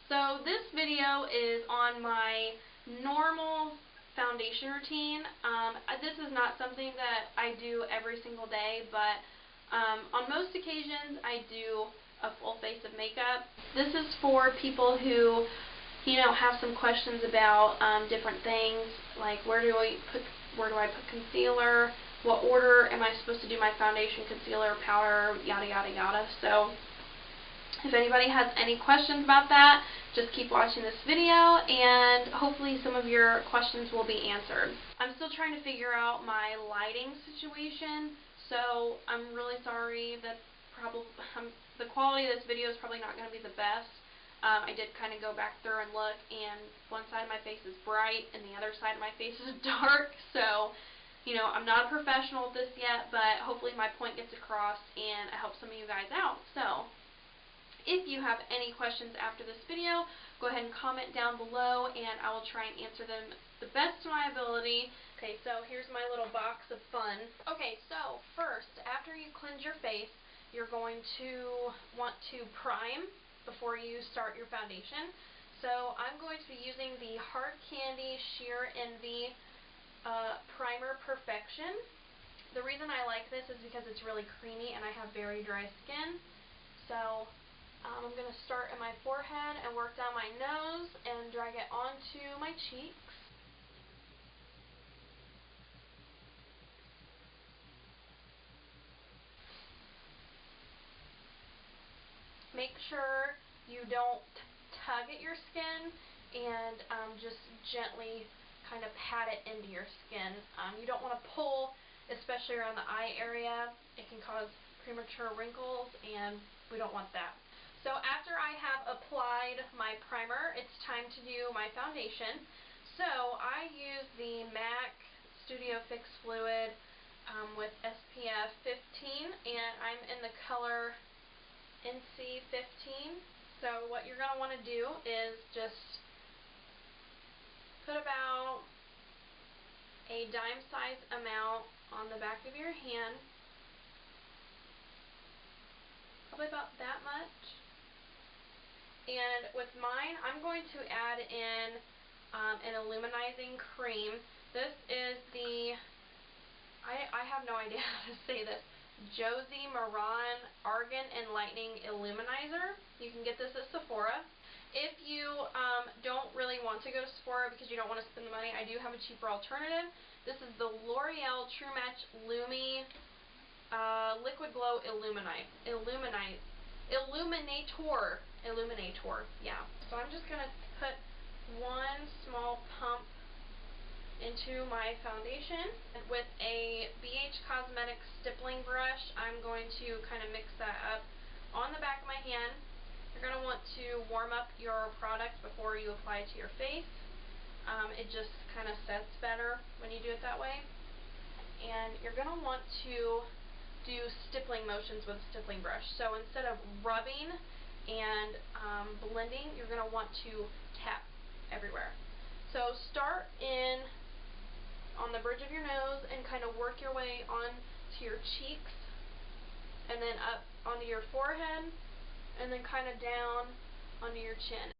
So this video is on my normal foundation routine. This is not something that I do every single day, but on most occasions I do a full face of makeup. This is for people who, have some questions about different things, like where do I put concealer, what order am I supposed to do my foundation, concealer, powder, yada yada yada. So if anybody has any questions about that, just keep watching this video and hopefully some of your questions will be answered. I'm still trying to figure out my lighting situation, so I'm really sorry that the quality of this video is probably not going to be the best. I did kind of go back through and look, and one side of my face is bright and the other side of my face is dark, so I'm not a professional at this yet, but hopefully my point gets across and I help some of you guys out. So if you have any questions after this video, go ahead and comment down below and I will try and answer them the best of my ability. Okay, so here's my little box of fun. Okay, so first, after you cleanse your face, you're going to want to prime before you start your foundation. So I'm going to be using the Hard Candy Sheer Envy Primer Perfection. The reason I like this is because it's really creamy and I have very dry skin. So I'm going to start in my forehead and work down my nose and drag it onto my cheeks. Make sure you don't tug at your skin and just gently kind of pat it into your skin. You don't want to pull, especially around the eye area. It can cause premature wrinkles and we don't want that. So after I have applied my primer, it's time to do my foundation. So I use the MAC Studio Fix Fluid with SPF 15, and I'm in the color NC 15. So what you're going to want to do is just put about a dime-sized amount on the back of your hand, probably about that much. And with mine, I'm going to add in an illuminating cream. This is the, I have no idea how to say this, Josie Maran Argan Enlightening Illuminizer. You can get this at Sephora. If you don't really want to go to Sephora because you don't want to spend the money, I do have a cheaper alternative. This is the L'Oreal True Match Lumi Liquid Glow Illuminator, yeah. So I'm just going to put one small pump into my foundation. And with a BH Cosmetics stippling brush, I'm going to kind of mix that up on the back of my hand. You're going to want to warm up your product before you apply it to your face. It just kind of sets better when you do it that way. And you're going to want to do stippling motions with a stippling brush. So instead of rubbing and blending, you're going to want to tap everywhere. So start on the bridge of your nose and kind of work your way onto your cheeks and then up onto your forehead and then kind of down onto your chin.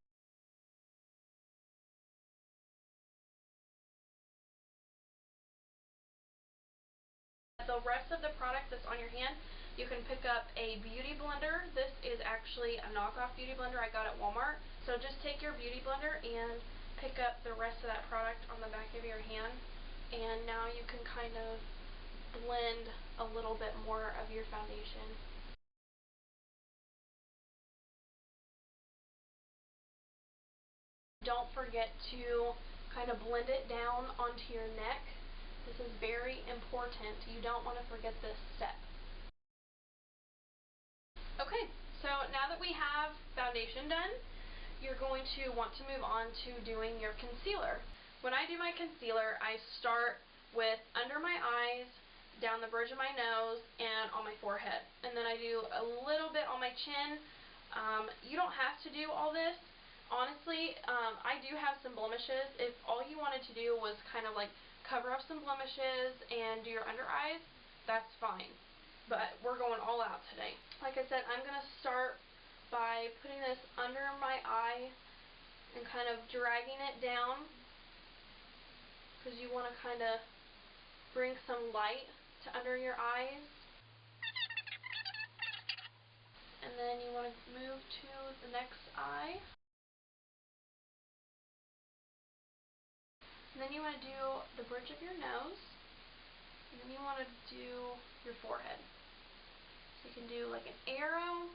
The rest of the product that's on your hand, you can pick up a beauty blender. This is actually a knockoff beauty blender I got at Walmart. So just take your beauty blender and pick up the rest of that product on the back of your hand. And now you can kind of blend a little bit more of your foundation. Don't forget to kind of blend it down onto your neck. This is very important. You don't want to forget this step. Okay, so now that we have foundation done, you're going to want to move on to doing your concealer. When I do my concealer, I start with under my eyes, down the bridge of my nose, and on my forehead. And then I do a little bit on my chin. You don't have to do all this. Honestly, I do have some blemishes. If all you wanted to do was kind of like cover up some blemishes and do your under eyes, that's fine. But we're going all out today. Like I said, I'm going to start by putting this under my eye and kind of dragging it down, because you want to kind of bring some light to under your eyes. And then you want to move to the next eye. And then you want to do the bridge of your nose. And then you want to do your forehead. So you can do like an arrow,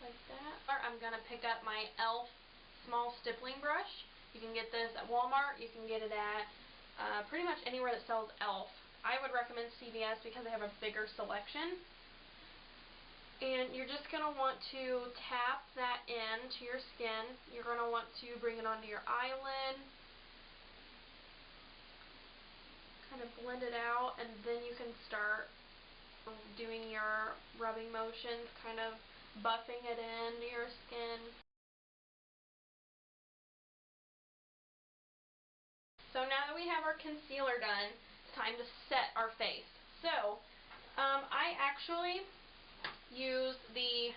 like that. I'm going to pick up my E.L.F. small stippling brush. You can get this at Walmart. You can get it at pretty much anywhere that sells E.L.F. I would recommend CVS because they have a bigger selection. And you're just going to want to tap that into your skin. You're going to want to bring it onto your eyelid. Kind of blend it out, and then you can start doing your rubbing motions, kind of buffing it into your skin. So now that we have our concealer done, it's time to set our face. So, I actually use the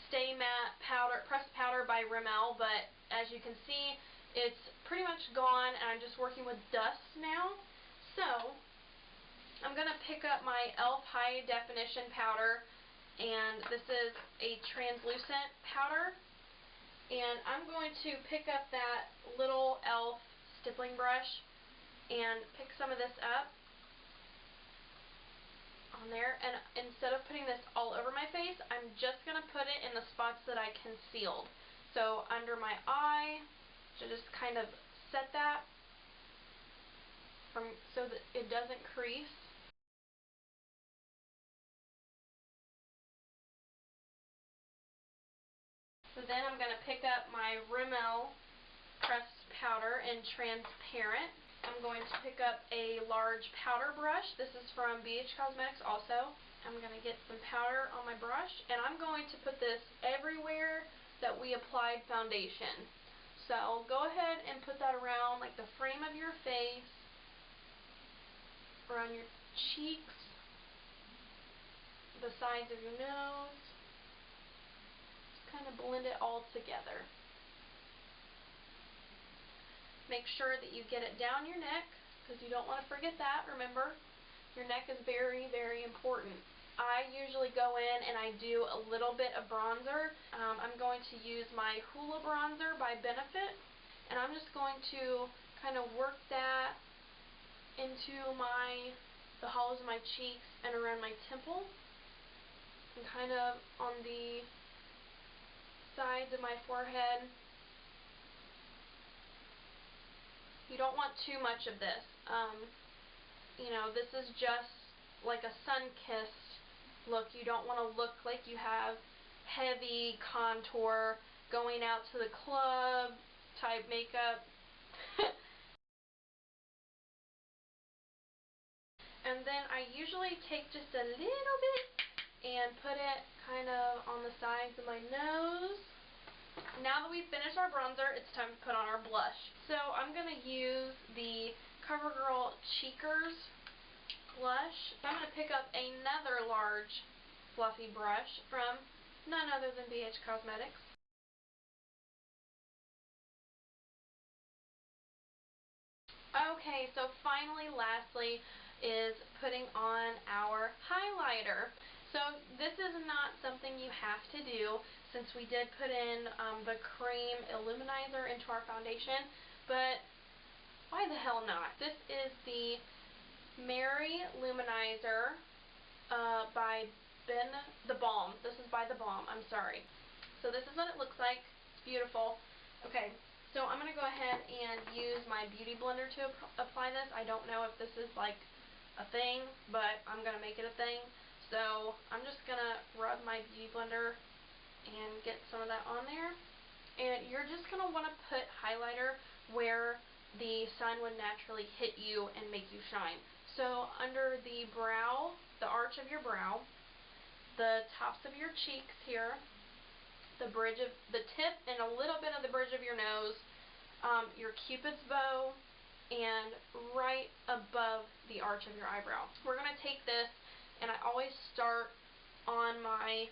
Stay Matte powder, pressed powder by Rimmel, but as you can see, it's pretty much gone, and I'm just working with dust now. So, I'm going to pick up my E.L.F. High Definition powder, and this is a translucent powder, and I'm going to pick up that little E.L.F. stippling brush and pick some of this up on there, and instead of putting this all over my face, I'm just going to put it in the spots that I concealed. So under my eye, to just kind of set that so that it doesn't crease. So then I'm going to pick up my Rimmel pressed powder in transparent. I'm going to pick up a large powder brush. This is from BH Cosmetics also. I'm going to get some powder on my brush, and I'm going to put this everywhere that we applied foundation. So go ahead and put that around like the frame of your face, around your cheeks, the sides of your nose. Just kind of blend it all together. Make sure that you get it down your neck, because you don't want to forget that, remember. Your neck is very, very important. I usually go in and I do a little bit of bronzer. I'm going to use my Hoola bronzer by Benefit, and I'm just going to kind of work that into the hollows of my cheeks and around my temple, and kind of on the sides of my forehead. You don't want too much of this. You know, this is just like a sun-kissed look. You don't want to look like you have heavy contour going out to the club type makeup. And then I usually take just a little bit and put it kind of on the sides of my nose. Now that we've finished our bronzer, it's time to put on our blush. So I'm going to use the Covergirl Cheekers blush. I'm going to pick up another large fluffy brush from none other than BH Cosmetics. Okay, so finally, lastly, is putting on our highlighter. So this is not something you have to do, since we did put in the cream Illuminizer into our foundation, but why the hell not? This is the Mary-lou Manizer by the Balm. This is by the Balm, I'm sorry. So this is what it looks like. It's beautiful. Okay, so I'm going to go ahead and use my beauty blender to apply this. I don't know if this is like a thing, but I'm going to make it a thing. So I'm just going to rub my beauty blender and get some of that on there. And you're just going to want to put highlighter where the sun would naturally hit you and make you shine. So under the brow, the arch of your brow, the tops of your cheeks here, the bridge of the tip and a little bit of the bridge of your nose, your cupid's bow, and right above the arch of your eyebrow. We're going to take this, and I always start on my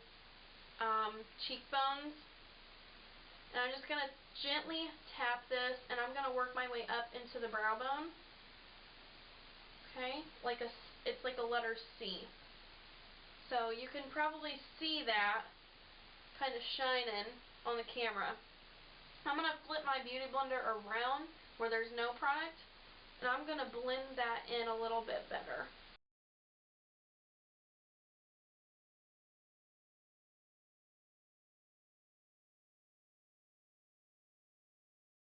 cheekbones, And I'm just going to gently tap this, and I'm going to work my way up into the brow bone. Okay, it's like a letter C. So you can probably see that kind of shining on the camera. I'm going to flip my beauty blender around where there's no product, and I'm going to blend that in a little bit better.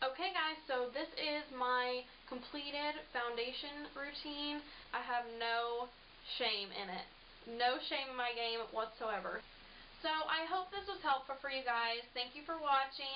Okay guys, so this is my completed foundation routine. I have no shame in it. No shame in my game whatsoever. So I hope this was helpful for you guys. Thank you for watching.